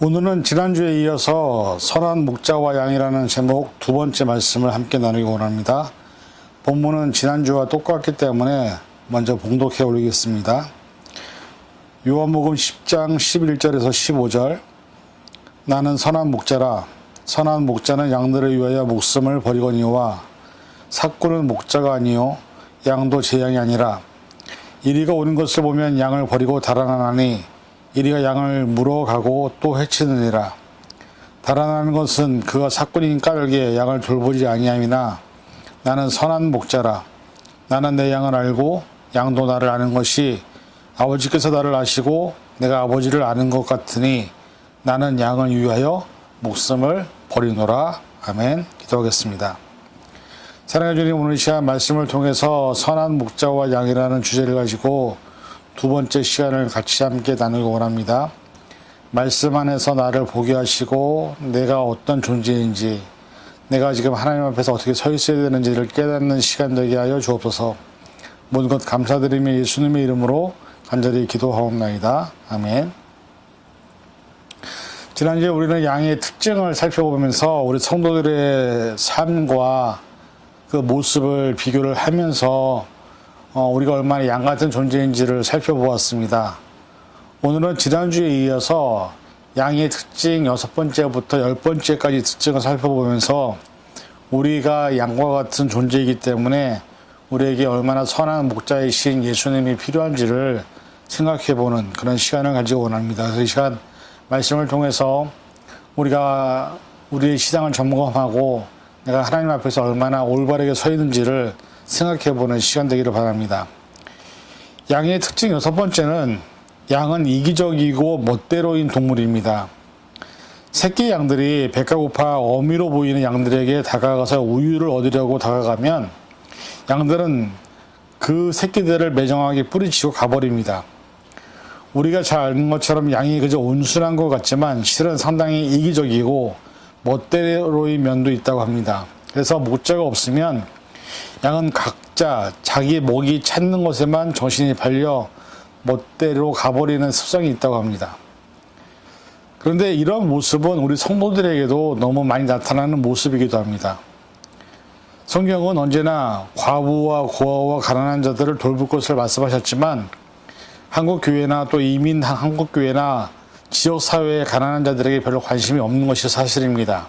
오늘은 지난주에 이어서 선한 목자와 양이라는 제목 두 번째 말씀을 함께 나누기 원합니다. 본문은 지난주와 똑같기 때문에 먼저 봉독해 올리겠습니다. 요한복음 10장 11절에서 15절. 나는 선한 목자라. 선한 목자는 양들을 위하여 목숨을 버리거니와 삭구는 목자가 아니요 양도 제 양이 아니라. 이리가 오는 것을 보면 양을 버리고 달아나니 이리가 양을 물어가고 또 해치느니라. 달아나는 것은 그가 삭군인 까닭에 양을 돌보지 아니함이나 나는 선한 목자라. 나는 내 양을 알고 양도 나를 아는 것이 아버지께서 나를 아시고 내가 아버지를 아는 것 같으니 나는 양을 위하여 목숨을 버리노라. 아멘. 기도하겠습니다. 사랑해 주님, 오늘 시간 말씀을 통해서 선한 목자와 양이라는 주제를 가지고 두 번째 시간을 같이 함께 나누기 원합니다. 말씀 안에서 나를 보게 하시고 내가 어떤 존재인지, 내가 지금 하나님 앞에서 어떻게 서 있어야 되는지를 깨닫는 시간 되게 하여 주옵소서. 모든 것 감사드리며 예수님의 이름으로 간절히 기도하옵나이다. 아멘. 지난주에 우리는 양의 특징을 살펴보면서 우리 성도들의 삶과 그 모습을 비교를 하면서 우리가 얼마나 양 같은 존재인지를 살펴보았습니다. 오늘은 지난주에 이어서 양의 특징 6번째부터 10번째까지 특징을 살펴보면서 우리가 양과 같은 존재이기 때문에 우리에게 얼마나 선한 목자이신 예수님이 필요한지를 생각해보는 그런 시간을 가지고 원합니다. 그래서 이 시간 말씀을 통해서 우리가 우리의 신앙을 점검하고 내가 하나님 앞에서 얼마나 올바르게 서 있는지를 생각해보는 시간 되기를 바랍니다. 양의 특징 6번째는 양은 이기적이고 멋대로인 동물입니다. 새끼 양들이 배가 고파 어미로 보이는 양들에게 다가가서 우유를 얻으려고 다가가면 양들은 그 새끼들을 매정하게 뿌리치고 가버립니다. 우리가 잘 아는 것처럼 양이 그저 온순한 것 같지만 실은 상당히 이기적이고 멋대로인 면도 있다고 합니다. 그래서 목자가 없으면 양은 각자 자기 먹이 찾는 것에만 정신이 팔려 멋대로 가버리는 습성이 있다고 합니다. 그런데 이런 모습은 우리 성도들에게도 너무 많이 나타나는 모습이기도 합니다. 성경은 언제나 과부와 고아와 가난한 자들을 돌볼 것을 말씀하셨지만 한국교회나 또 이민 한국교회나 지역사회의 가난한 자들에게 별로 관심이 없는 것이 사실입니다.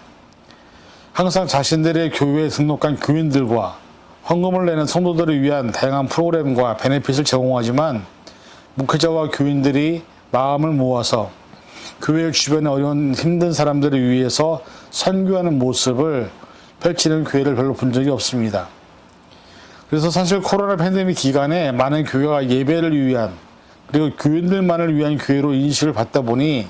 항상 자신들의 교회에 등록한 교인들과 헌금을 내는 성도들을 위한 다양한 프로그램과 베네핏을 제공하지만 목회자와 교인들이 마음을 모아서 교회 주변에 어려운 힘든 사람들을 위해서 선교하는 모습을 펼치는 교회를 별로 본 적이 없습니다. 그래서 사실 코로나 팬데믹 기간에 많은 교회가 예배를 위한 그리고 교인들만을 위한 교회로 인식을 받다 보니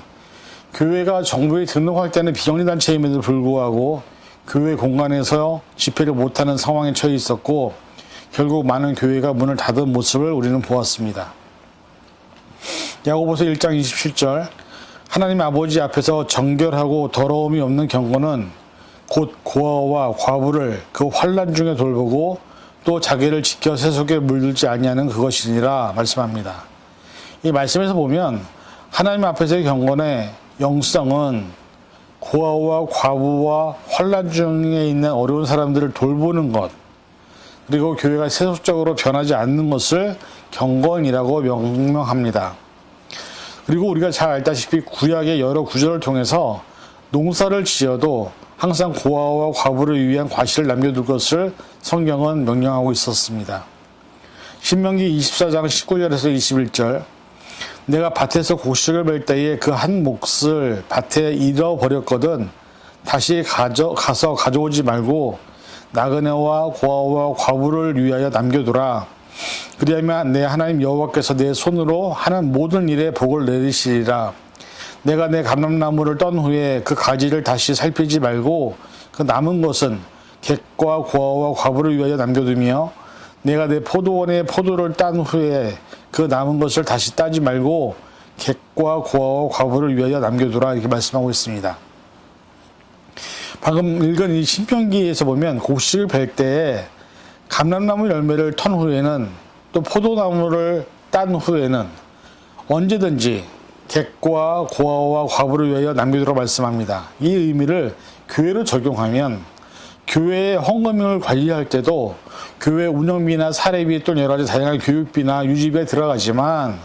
교회가 정부에 등록할 때는 비영리단체임에도 불구하고 교회 공간에서 집회를 못하는 상황에 처해 있었고 결국 많은 교회가 문을 닫은 모습을 우리는 보았습니다. 야고보서 1장 27절 하나님 아버지 앞에서 정결하고 더러움이 없는 경건은 곧 고아와 과부를 그 환난 중에 돌보고 또 자기를 지켜 세속에 물들지 아니하는 그것이니라 말씀합니다. 이 말씀에서 보면 하나님 앞에서의 경건의 영성은 고아와 과부와 환난 중에 있는 어려운 사람들을 돌보는 것, 그리고 교회가 세속적으로 변하지 않는 것을 경건이라고 명명합니다. 그리고 우리가 잘 알다시피 구약의 여러 구절을 통해서 농사를 지어도 항상 고아와 과부를 위한 과실을 남겨둘 것을 성경은 명령하고 있었습니다. 신명기 24장 19절에서 21절 내가 밭에서 곡식을 멜 때에 그 한 몫을 밭에 잃어버렸거든 다시 가서 가져오지 말고 나그네와 고아와 과부를 위하여 남겨두라. 그리하면 내 하나님 여호와께서 내 손으로 하는 모든 일에 복을 내리시리라. 내가 내 감람나무를 떤 후에 그 가지를 다시 살피지 말고 그 남은 것은 객과 고아와 과부를 위하여 남겨두며 내가 내 포도원의 포도를 딴 후에 그 남은 것을 다시 따지 말고 객과 고아와 과부를 위하여 남겨두라 이렇게 말씀하고 있습니다. 방금 읽은 이 신명기에서 보면 곡식을 벨 때에 감람나무 열매를 턴 후에는 또 포도나무를 딴 후에는 언제든지 객과 고아와 과부를 위하여 남기도록 말씀합니다. 이 의미를 교회로 적용하면 교회의 헌금을 관리할 때도 교회 운영비나 사례비 또는 여러 가지 다양한 교육비나 유지비에 들어가지만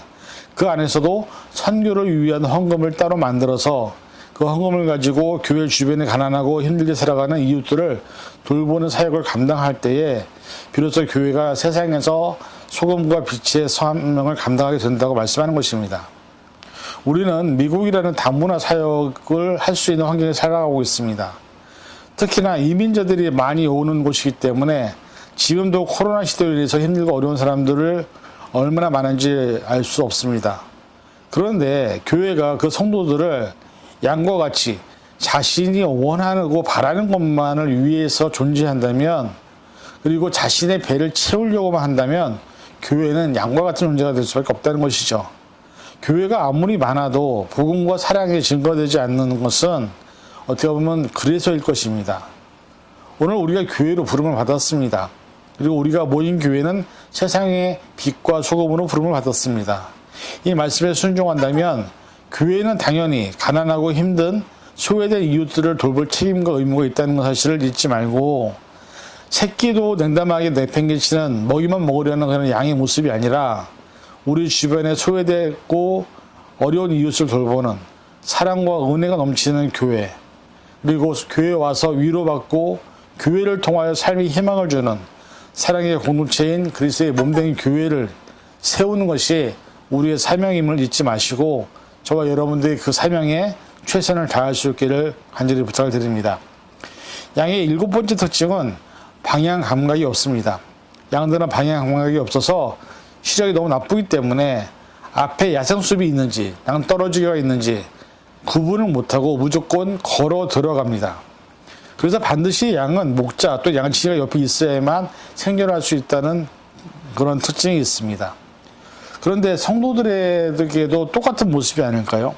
그 안에서도 선교를 위한 헌금을 따로 만들어서 그 헌금을 가지고 교회 주변에 가난하고 힘들게 살아가는 이웃들을 돌보는 사역을 감당할 때에 비로소 교회가 세상에서 소금과 빛의 사명을 감당하게 된다고 말씀하는 것입니다. 우리는 미국이라는 다문화 사역을 할 수 있는 환경에 살아가고 있습니다. 특히나 이민자들이 많이 오는 곳이기 때문에 지금도 코로나 시대로 인해서 힘들고 어려운 사람들을 얼마나 많은지 알 수 없습니다. 그런데 교회가 그 성도들을 양과 같이 자신이 원하고 바라는 것만을 위해서 존재한다면, 그리고 자신의 배를 채우려고만 한다면 교회는 양과 같은 존재가 될 수밖에 없다는 것이죠. 교회가 아무리 많아도 복음과 사랑이 증거되지 않는 것은 어떻게 보면 그래서일 것입니다. 오늘 우리가 교회로 부름을 받았습니다. 그리고 우리가 모인 교회는 세상의 빛과 소금으로 부름을 받았습니다. 이 말씀에 순종한다면 교회는 당연히 가난하고 힘든 소외된 이웃들을 돌볼 책임과 의무가 있다는 사실을 잊지 말고, 새끼도 냉담하게 내팽개치는 먹이만 먹으려는 그런 양의 모습이 아니라 우리 주변에 소외되고 어려운 이웃을 돌보는 사랑과 은혜가 넘치는 교회, 그리고 교회에 와서 위로받고 교회를 통하여 삶의 희망을 주는 사랑의 공동체인 그리스도의 몸된 교회를 세우는 것이 우리의 사명임을 잊지 마시고 저와 여러분들이 그 사명에 최선을 다할 수 있기를 간절히 부탁을 드립니다. 양의 7번째 특징은 방향 감각이 없습니다. 양들은 방향 감각이 없어서 시력이 너무 나쁘기 때문에 앞에 야생숲이 있는지 낭떠러지가 있는지 구분을 못하고 무조건 걸어 들어갑니다. 그래서 반드시 양은 목자 또 양치기가 옆에 있어야만 생존할 수 있다는 그런 특징이 있습니다. 그런데 성도들에게도 똑같은 모습이 아닐까요?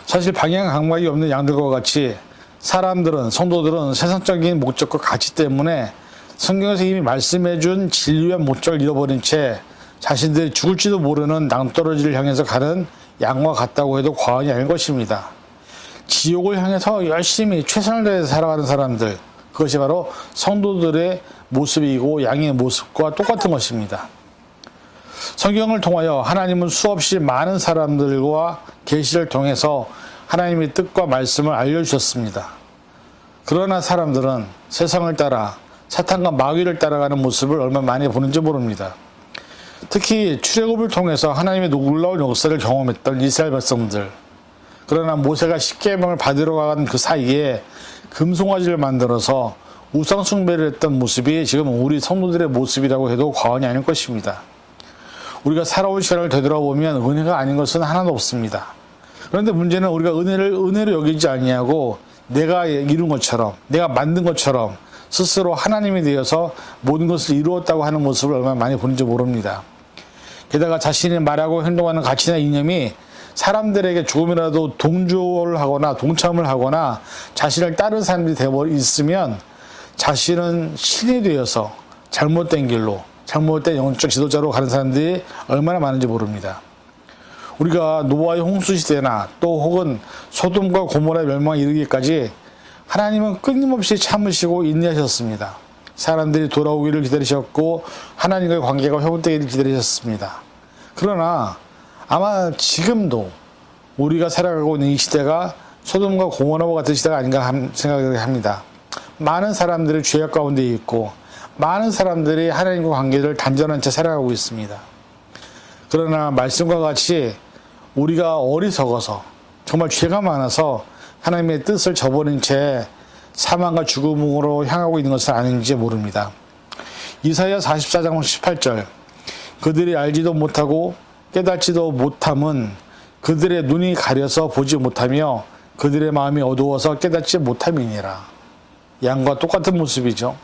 사실 방향 감각이 없는 양들과 같이 사람들은, 성도들은 세상적인 목적과 가치 때문에 성경에서 이미 말씀해준 진리의 목적을 잃어버린 채 자신들이 죽을지도 모르는 낭떠러지를 향해서 가는 양과 같다고 해도 과언이 아닐 것입니다. 지옥을 향해서 열심히 최선을 다해서 살아가는 사람들, 그것이 바로 성도들의 모습이고 양의 모습과 똑같은 것입니다. 성경을 통하여 하나님은 수없이 많은 사람들과 계시를 통해서 하나님의 뜻과 말씀을 알려주셨습니다. 그러나 사람들은 세상을 따라 사탄과 마귀를 따라가는 모습을 얼마나 많이 보는지 모릅니다. 특히 출애굽을 통해서 하나님의 놀라운 역사를 경험했던 이스라엘 백성들, 그러나 모세가 십계명을 받으러 간 그 사이에 금송아지를 만들어서 우상 숭배를 했던 모습이 지금 우리 성도들의 모습이라고 해도 과언이 아닐 것입니다. 우리가 살아온 시간을 되돌아보면 은혜가 아닌 것은 하나도 없습니다. 그런데 문제는 우리가 은혜로 여기지 아니하고 내가 이룬 것처럼, 내가 만든 것처럼 스스로 하나님이 되어서 모든 것을 이루었다고 하는 모습을 얼마나 많이 보는지 모릅니다. 게다가 자신이 말하고 행동하는 가치나 이념이 사람들에게 조금이라도 동조를 하거나 동참을 하거나 자신을 따르는 사람들이 되어 있으면 자신은 신이 되어서 잘못된 길로, 잘못된 영적 지도자로 가는 사람들이 얼마나 많은지 모릅니다. 우리가 노아의 홍수 시대나 또 혹은 소돔과 고모라의 멸망에 이르기까지 하나님은 끊임없이 참으시고 인내하셨습니다. 사람들이 돌아오기를 기다리셨고 하나님과의 관계가 회복되기를 기다리셨습니다. 그러나 아마 지금도 우리가 살아가고 있는 이 시대가 소돔과 고모라와 같은 시대가 아닌가 생각을 합니다. 많은 사람들이 죄악 가운데 있고 많은 사람들이 하나님과 관계를 단절한 채 살아가고 있습니다. 그러나 말씀과 같이 우리가 어리석어서 정말 죄가 많아서 하나님의 뜻을 저버린 채 사망과 죽음으로 향하고 있는 것은 아닌지 모릅니다. 이사야 44장 18절, 그들이 알지도 못하고 깨닫지도 못함은 그들의 눈이 가려서 보지 못하며 그들의 마음이 어두워서 깨닫지 못함이니라. 양과 똑같은 모습이죠.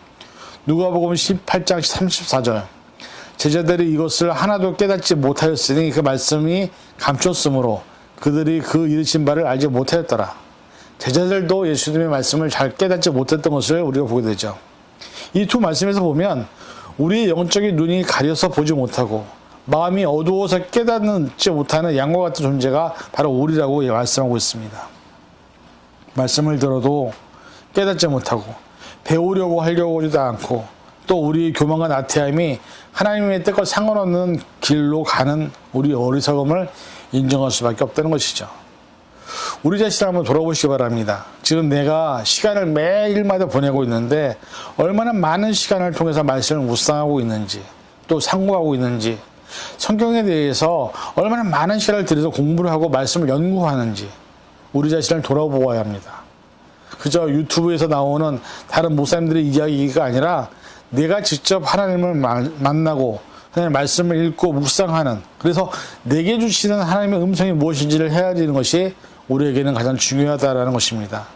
누가복음 18장 34절, 제자들이 이것을 하나도 깨닫지 못하였으니 그 말씀이 감췄으므로 그들이 그 이르신 바를 알지 못하였더라. 제자들도 예수님의 말씀을 잘 깨닫지 못했던 것을 우리가 보게 되죠. 이 두 말씀에서 보면 우리의 영적인 눈이 가려서 보지 못하고 마음이 어두워서 깨닫지 못하는 양과 같은 존재가 바로 우리라고 말씀하고 있습니다. 말씀을 들어도 깨닫지 못하고 배우려고 하려고 하지도 않고 또 우리 교만과 나태함이 하나님의 뜻과 상관없는 길로 가는 우리 어리석음을 인정할 수밖에 없다는 것이죠. 우리 자신을 한번 돌아보시기 바랍니다. 지금 내가 시간을 매일마다 보내고 있는데 얼마나 많은 시간을 통해서 말씀을 묵상하고 있는지 또 상고하고 있는지 성경에 대해서 얼마나 많은 시간을 들여서 공부를 하고 말씀을 연구하는지 우리 자신을 돌아보아야 합니다. 그저 유튜브에서 나오는 다른 목사님들의 이야기가 아니라 내가 직접 하나님을 만나고 하나님의 말씀을 읽고 묵상하는, 그래서 내게 주시는 하나님의 음성이 무엇인지를 헤아리는 것이 우리에게는 가장 중요하다는 것입니다.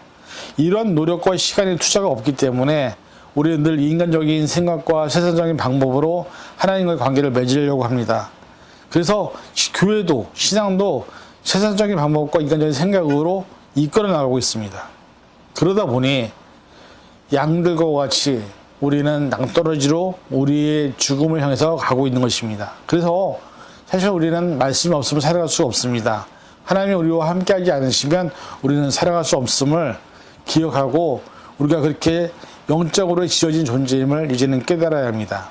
이런 노력과 시간의 투자가 없기 때문에 우리는 늘 인간적인 생각과 세상적인 방법으로 하나님과의 관계를 맺으려고 합니다. 그래서 교회도 신앙도 세상적인 방법과 인간적인 생각으로 이끌어 나가고 있습니다. 그러다 보니 양들과 같이 우리는 낭떠러지로 우리의 죽음을 향해서 가고 있는 것입니다. 그래서 사실 우리는 말씀이 없으면 살아갈 수가 없습니다. 하나님이 우리와 함께하지 않으시면 우리는 살아갈 수 없음을 기억하고 우리가 그렇게 영적으로 지어진 존재임을 이제는 깨달아야 합니다.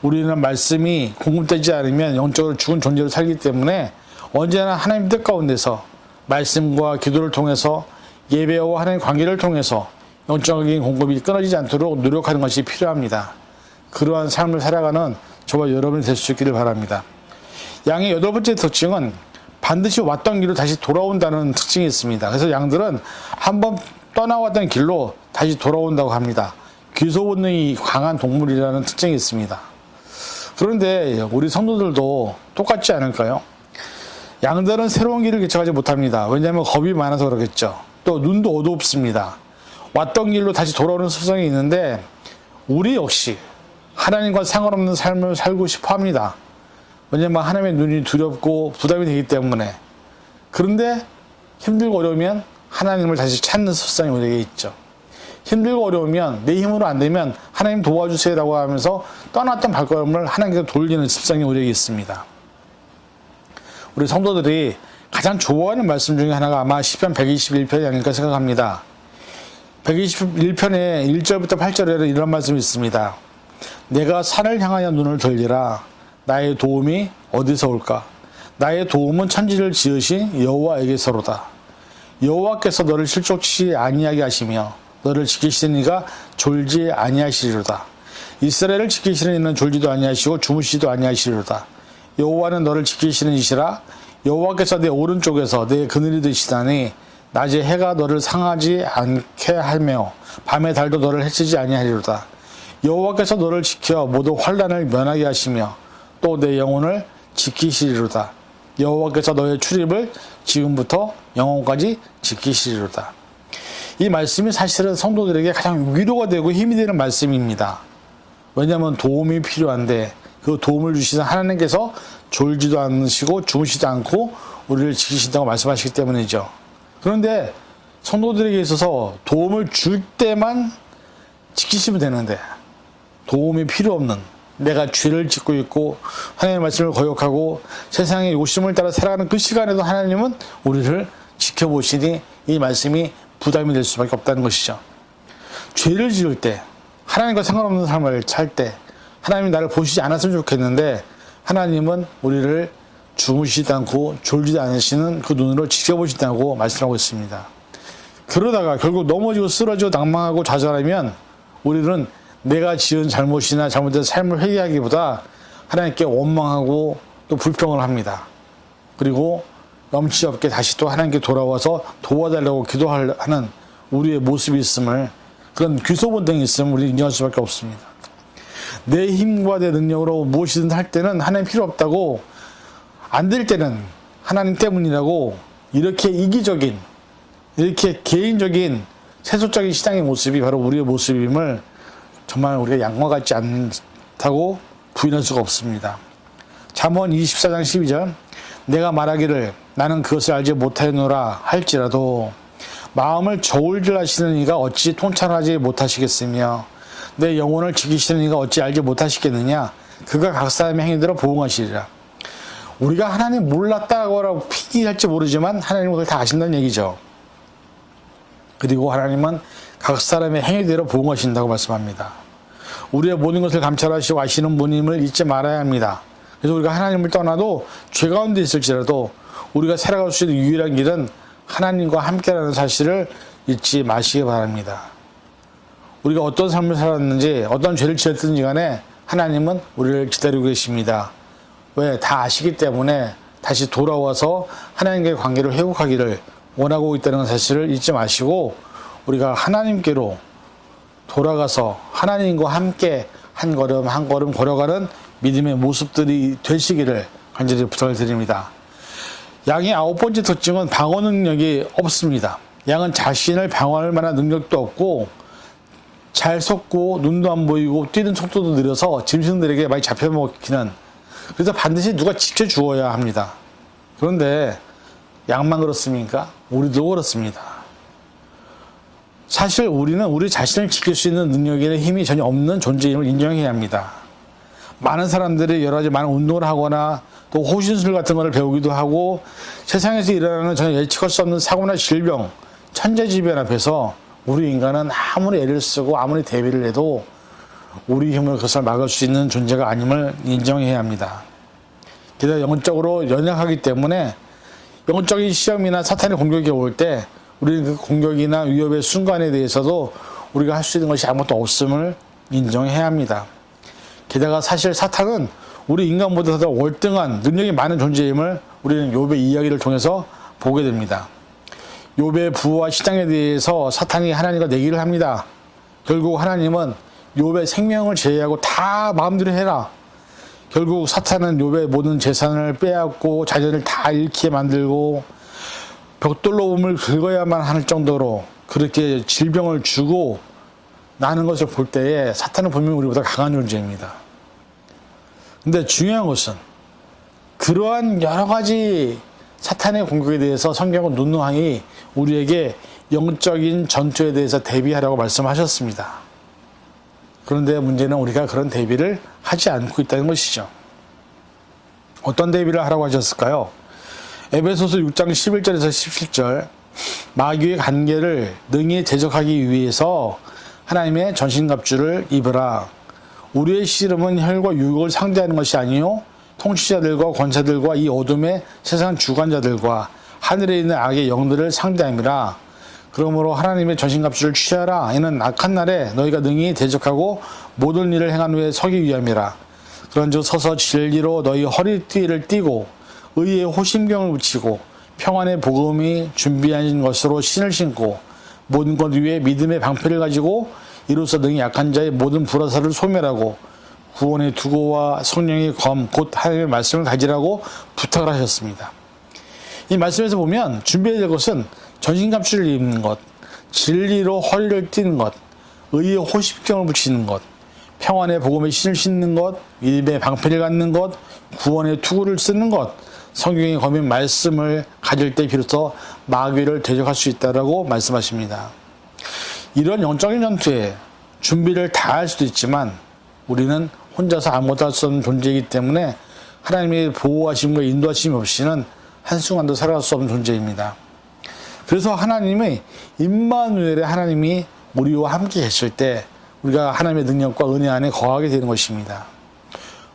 우리는 말씀이 공급되지 않으면 영적으로 죽은 존재로 살기 때문에 언제나 하나님 뜻 가운데서 말씀과 기도를 통해서 예배와 하나님의 관계를 통해서 영적인 공급이 끊어지지 않도록 노력하는 것이 필요합니다. 그러한 삶을 살아가는 저와 여러분이 될 수 있기를 바랍니다. 양의 8번째 특징은 반드시 왔던 길로 다시 돌아온다는 특징이 있습니다. 그래서 양들은 한번 떠나왔던 길로 다시 돌아온다고 합니다. 귀소 본능이 강한 동물이라는 특징이 있습니다. 그런데 우리 성도들도 똑같지 않을까요? 양들은 새로운 길을 개척하지 못합니다. 왜냐하면 겁이 많아서 그러겠죠. 또 눈도 어둡습니다. 왔던 길로 다시 돌아오는 습성이 있는데 우리 역시 하나님과 상관없는 삶을 살고 싶어 합니다. 왜냐하면 하나님의 눈이 두렵고 부담이 되기 때문에. 그런데 힘들고 어려우면 하나님을 다시 찾는 습성이 우리에게 있죠. 힘들고 어려우면 내 힘으로 안 되면 하나님 도와주세요라고 하면서 떠났던 발걸음을 하나님께서 돌리는 습성이 우리에게 있습니다. 우리 성도들이 가장 좋아하는 말씀 중에 하나가 아마 시편 121편이 아닐까 생각합니다. 121편의 1절부터 8절에는 이런 말씀이 있습니다. 내가 산을 향하여 눈을 돌리라. 나의 도움이 어디서 올까? 나의 도움은 천지를 지으신 여호와에게서로다. 여호와께서 너를 실족치 아니하게 하시며 너를 지키시는 이가 졸지 아니하시리로다. 이스라엘을 지키시는 이는 졸지도 아니하시고 주무시지도 아니하시리로다. 여호와는 너를 지키시는 이시라. 여호와께서 내 오른쪽에서 내 그늘이 되시다니 낮에 해가 너를 상하지 않게 하며 밤에 달도 너를 해치지 아니하리로다. 여호와께서 너를 지켜 모두 환난을 면하게 하시며 또 내 영혼을 지키시리로다. 여호와께서 너의 출입을 지금부터 영혼까지 지키시리로다. 이 말씀이 사실은 성도들에게 가장 위로가 되고 힘이 되는 말씀입니다. 왜냐하면 도움이 필요한데 그 도움을 주시는 하나님께서 졸지도 않으시고 주무시지 않고 우리를 지키신다고 말씀하시기 때문이죠. 그런데 성도들에게 있어서 도움을 줄 때만 지키시면 되는데 도움이 필요 없는 내가 죄를 짓고 있고 하나님의 말씀을 거역하고 세상의 욕심을 따라 살아가는 그 시간에도 하나님은 우리를 지켜보시니 이 말씀이 부담이 될 수밖에 없다는 것이죠. 죄를 지을 때 하나님과 상관없는 삶을 살 때 하나님이 나를 보시지 않았으면 좋겠는데 하나님은 우리를 주무시지 않고 졸지도 않으시는 그 눈으로 지켜보신다고 말씀하고 있습니다. 그러다가 결국 넘어지고 쓰러지고 낭망하고 좌절하면 우리는 내가 지은 잘못이나 잘못된 삶을 회개하기보다 하나님께 원망하고 또 불평을 합니다. 그리고 염치 없게 다시 또 하나님께 돌아와서 도와달라고 기도하는 우리의 모습이 있음을, 그런 귀소본능이 있음을 우리 인정할 수밖에 없습니다. 내 힘과 내 능력으로 무엇이든 할 때는 하나님 필요 없다고, 안 될 때는 하나님 때문이라고, 이렇게 이기적인, 이렇게 개인적인 세속적인 신앙의 모습이 바로 우리의 모습임을 정말 우리가 양과 같지 않다고 부인할 수가 없습니다. 잠언 24장 12절 내가 말하기를 나는 그것을 알지 못하노라 할지라도 마음을 저울질하시는 이가 어찌 통찰하지 못하시겠으며 내 영혼을 지키시는 이가 어찌 알지 못하시겠느냐. 그가 각 사람의 행위대로 보응하시리라. 우리가 하나님 몰랐다고 핑계할지 모르지만 하나님은 그걸 다 아신다는 얘기죠. 그리고 하나님은 각 사람의 행위대로 보응하신다고 말씀합니다. 우리의 모든 것을 감찰하시고 아시는 분임을 잊지 말아야 합니다. 그래서 우리가 하나님을 떠나도 죄 가운데 있을지라도 우리가 살아갈 수 있는 유일한 길은 하나님과 함께라는 사실을 잊지 마시기 바랍니다. 우리가 어떤 삶을 살았는지 어떤 죄를 지었든지 간에 하나님은 우리를 기다리고 계십니다. 왜? 다 아시기 때문에 다시 돌아와서 하나님과의 관계를 회복하기를 원하고 있다는 사실을 잊지 마시고 우리가 하나님께로 돌아가서 하나님과 함께 한 걸음 한 걸음 걸어가는 믿음의 모습들이 되시기를 간절히 부탁을 드립니다. 양의 9번째 특징은 방어 능력이 없습니다. 양은 자신을 방어할 만한 능력도 없고 잘 섰고 눈도 안 보이고 뛰는 속도도 느려서 짐승들에게 많이 잡혀먹히는, 그래서 반드시 누가 지켜주어야 합니다. 그런데 양만 그렇습니까? 우리도 그렇습니다. 사실 우리는 우리 자신을 지킬 수 있는 능력이나 힘이 전혀 없는 존재임을 인정해야 합니다. 많은 사람들이 여러 가지 많은 운동을 하거나 또 호신술 같은 것을 배우기도 하고 세상에서 일어나는 전혀 예측할 수 없는 사고나 질병, 천재지변 앞에서 우리 인간은 아무리 애를 쓰고 아무리 대비를 해도 우리 힘으로 그것을 막을 수 있는 존재가 아님을 인정해야 합니다. 게다가 영적으로 연약하기 때문에 영적인 시험이나 사탄의 공격이 올 때 우리는 그 공격이나 위협의 순간에 대해서도 우리가 할 수 있는 것이 아무것도 없음을 인정해야 합니다. 게다가 사실 사탄은 우리 인간보다 더 월등한 능력이 많은 존재임을 우리는 욥의 이야기를 통해서 보게 됩니다. 욥의 부와 신앙에 대해서 사탄이 하나님과 내기를 합니다. 결국 하나님은 욥의 생명을 제외하고 다 마음대로 해라. 결국 사탄은 욥의 모든 재산을 빼앗고 자녀를 다 잃게 만들고 벽돌로 몸을 긁어야만 할 정도로 그렇게 질병을 주고 나는 것을 볼 때에 사탄은 분명히 우리보다 강한 존재입니다. 근데 중요한 것은 그러한 여러 가지 사탄의 공격에 대해서 성경은 누누이 우리에게 영적인 전투에 대해서 대비하라고 말씀하셨습니다. 그런데 문제는 우리가 그런 대비를 하지 않고 있다는 것이죠. 어떤 대비를 하라고 하셨을까요? 에베소서 6장 11절에서 17절, 마귀의 관계를 능히 대적하기 위해서 하나님의 전신갑주를 입으라. 우리의 씨름은 혈과 육을 상대하는 것이 아니요 통치자들과 권세들과 이 어둠의 세상 주관자들과 하늘에 있는 악의 영들을 상대함이라. 그러므로 하나님의 전신갑주를 취하라. 이는 악한 날에 너희가 능히 대적하고 모든 일을 행한 후에 서기 위함이라. 그런즉 서서 진리로 너희 허리띠를 띠고 의의 호심경을 붙이고 평안의 복음이 준비한 것으로 신을 신고 모든 것 위에 믿음의 방패를 가지고 이로써 능히 약한 자의 모든 불화살을 소멸하고 구원의 두고와 성령의 검 곧 하나님의 말씀을 가지라고 부탁을 하셨습니다. 이 말씀에서 보면 준비해야 될 것은 전신갑주를 입는 것, 진리로 허리를 띠는 것, 의의 호심경을 붙이는 것, 평안의 복음의 신을 신는 것, 믿음의 방패를 갖는 것, 구원의 투구를 쓰는 것, 성경의 검인 말씀을 가질 때 비로소 마귀를 대적할 수 있다라고 말씀하십니다. 이런 영적인 전투에 준비를 다 할 수도 있지만 우리는 혼자서 아무것도 할 수 없는 존재이기 때문에 하나님의 보호하심과 인도하심 없이는 한순간도 살아갈 수 없는 존재입니다. 그래서 하나님의 임마누엘의 하나님이 우리와 함께 계실 때 우리가 하나님의 능력과 은혜 안에 거하게 되는 것입니다.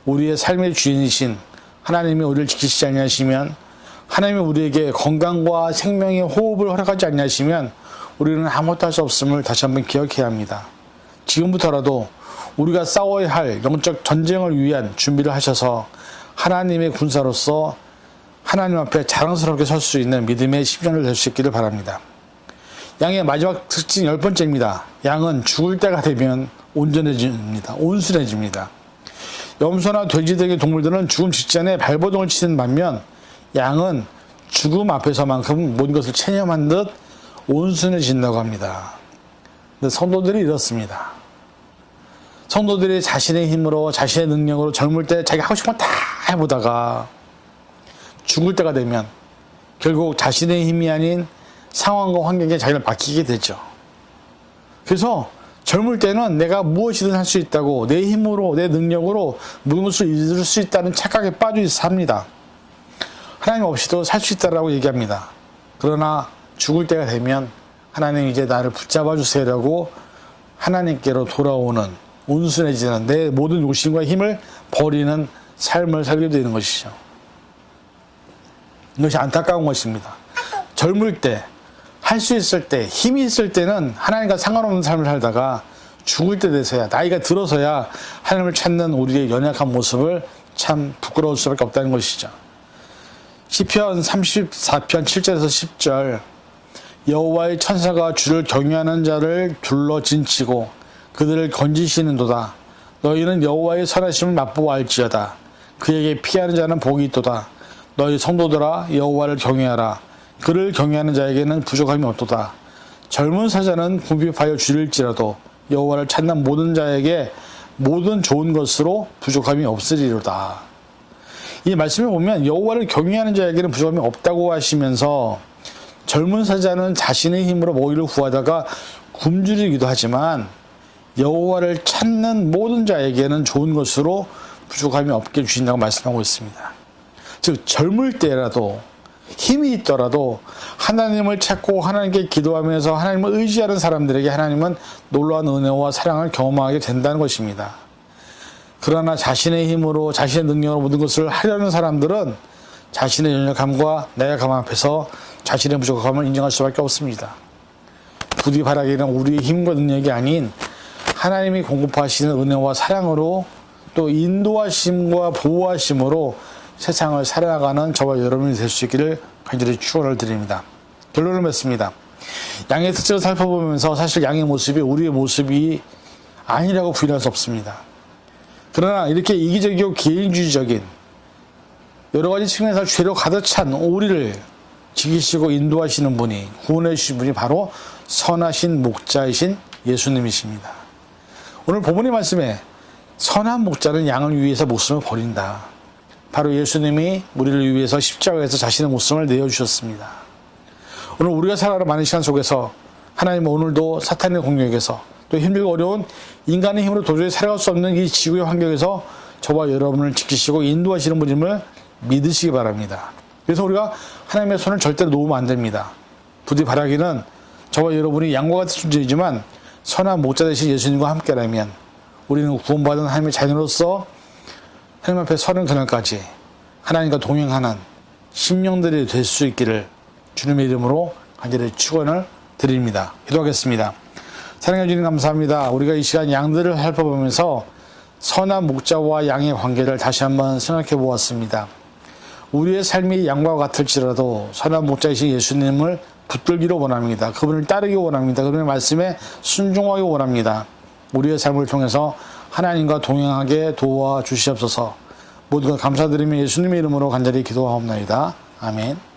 우리의 삶의 주인이신 하나님이 우리를 지키시지 아니하시면, 하나님이 우리에게 건강과 생명의 호흡을 허락하지 아니하시면 우리는 아무것도 할 수 없음을 다시 한번 기억해야 합니다. 지금부터라도 우리가 싸워야 할 영적 전쟁을 위한 준비를 하셔서 하나님의 군사로서 하나님 앞에 자랑스럽게 설 수 있는 믿음의 심령을 될 수 있기를 바랍니다. 양의 마지막 특징 10번째입니다. 양은 죽을 때가 되면 온전해집니다. 온순해집니다. 염소나 돼지 등의 동물들은 죽음 직전에 발버둥을 치는 반면 양은 죽음 앞에서만큼 모든 것을 체념한 듯 온순해진다고 합니다. 근데 성도들이 이렇습니다. 성도들이 자신의 힘으로 자신의 능력으로 젊을 때 자기가 하고 싶은 거 다 해보다가 죽을 때가 되면 결국 자신의 힘이 아닌 상황과 환경에 자기를 맡기게 되죠. 그래서 젊을 때는 내가 무엇이든 할 수 있다고, 내 힘으로, 내 능력으로 모든 것을 이룰 수 있다는 착각에 빠져 삽니다. 하나님 없이도 살 수 있다라고 얘기합니다. 그러나 죽을 때가 되면 하나님 이제 나를 붙잡아 주세요라고 하나님께로 돌아오는, 온순해지는, 내 모든 욕심과 힘을 버리는 삶을 살게 되는 것이죠. 이것이 안타까운 것입니다. 젊을 때, 할 수 있을 때, 힘이 있을 때는 하나님과 상관없는 삶을 살다가 죽을 때 돼서야, 나이가 들어서야 하나님을 찾는 우리의 연약한 모습을 참 부끄러울 수밖에 없다는 것이죠. 시편 34편 7절에서 10절, 여호와의 천사가 주를 경외하는 자를 둘러 진치고 그들을 건지시는도다. 너희는 여호와의 선하심을 맛보아 알지어다. 그에게 피하는 자는 복이 있도다. 너희 성도들아, 여호와를 경외하라. 그를 경외하는 자에게는 부족함이 없도다. 젊은 사자는 궁핍하여 줄일지라도 여호와를 찾는 모든 자에게 모든 좋은 것으로 부족함이 없으리로다. 이 말씀을 보면 여호와를 경외하는 자에게는 부족함이 없다고 하시면서, 젊은 사자는 자신의 힘으로 먹이를 구하다가 굶주리기도 하지만 여호와를 찾는 모든 자에게는 좋은 것으로 부족함이 없게 주신다고 말씀하고 있습니다. 즉 젊을 때라도, 힘이 있더라도 하나님을 찾고 하나님께 기도하면서 하나님을 의지하는 사람들에게 하나님은 놀라운 은혜와 사랑을 경험하게 된다는 것입니다. 그러나 자신의 힘으로, 자신의 능력으로 모든 것을 하려는 사람들은 자신의 연약함과 나약함 앞에서 자신의 부족함을 인정할 수밖에 없습니다. 부디 바라기는 우리의 힘과 능력이 아닌 하나님이 공급하시는 은혜와 사랑으로, 또 인도하심과 보호하심으로 세상을 살아가는 저와 여러분이 될 수 있기를 간절히 축원을 드립니다. 결론을 맺습니다. 양의 특징을 살펴보면서 사실 양의 모습이 우리의 모습이 아니라고 부인할 수 없습니다. 그러나 이렇게 이기적이고 개인주의적인 여러 가지 측면에서 죄로 가득 찬 우리를 지키시고 인도하시는 분이, 구원해 주신 분이 바로 선하신 목자이신 예수님이십니다. 오늘 본문의 말씀에 선한 목자는 양을 위해서 목숨을 버린다. 바로 예수님이 우리를 위해서 십자가에서 자신의 목숨을 내어주셨습니다. 오늘 우리가 살아가는 많은 시간 속에서 하나님은 오늘도 사탄의 공격에서, 또 힘들고 어려운 인간의 힘으로 도저히 살아갈 수 없는 이 지구의 환경에서 저와 여러분을 지키시고 인도하시는 분임을 믿으시기 바랍니다. 그래서 우리가 하나님의 손을 절대로 놓으면 안 됩니다. 부디 바라기는 저와 여러분이 양과 같은 존재이지만 선한 목자 되신 예수님과 함께라면 우리는 구원받은 하나님의 자녀로서 하나님 앞에 서는 그날까지 하나님과 동행하는 심령들이 될 수 있기를 주님의 이름으로 간절히 축원을 드립니다. 기도하겠습니다. 사랑해 주님 감사합니다. 우리가 이 시간 양들을 살펴보면서 선한 목자와 양의 관계를 다시 한번 생각해 보았습니다. 우리의 삶이 양과 같을지라도 선한 목자이신 예수님을 붙들기로 원합니다. 그분을 따르기 원합니다. 그분의 말씀에 순종하기 원합니다. 우리의 삶을 통해서 하나님과 동행하게 도와주시옵소서. 모든 것 감사드리며 예수님의 이름으로 간절히 기도하옵나이다. 아멘.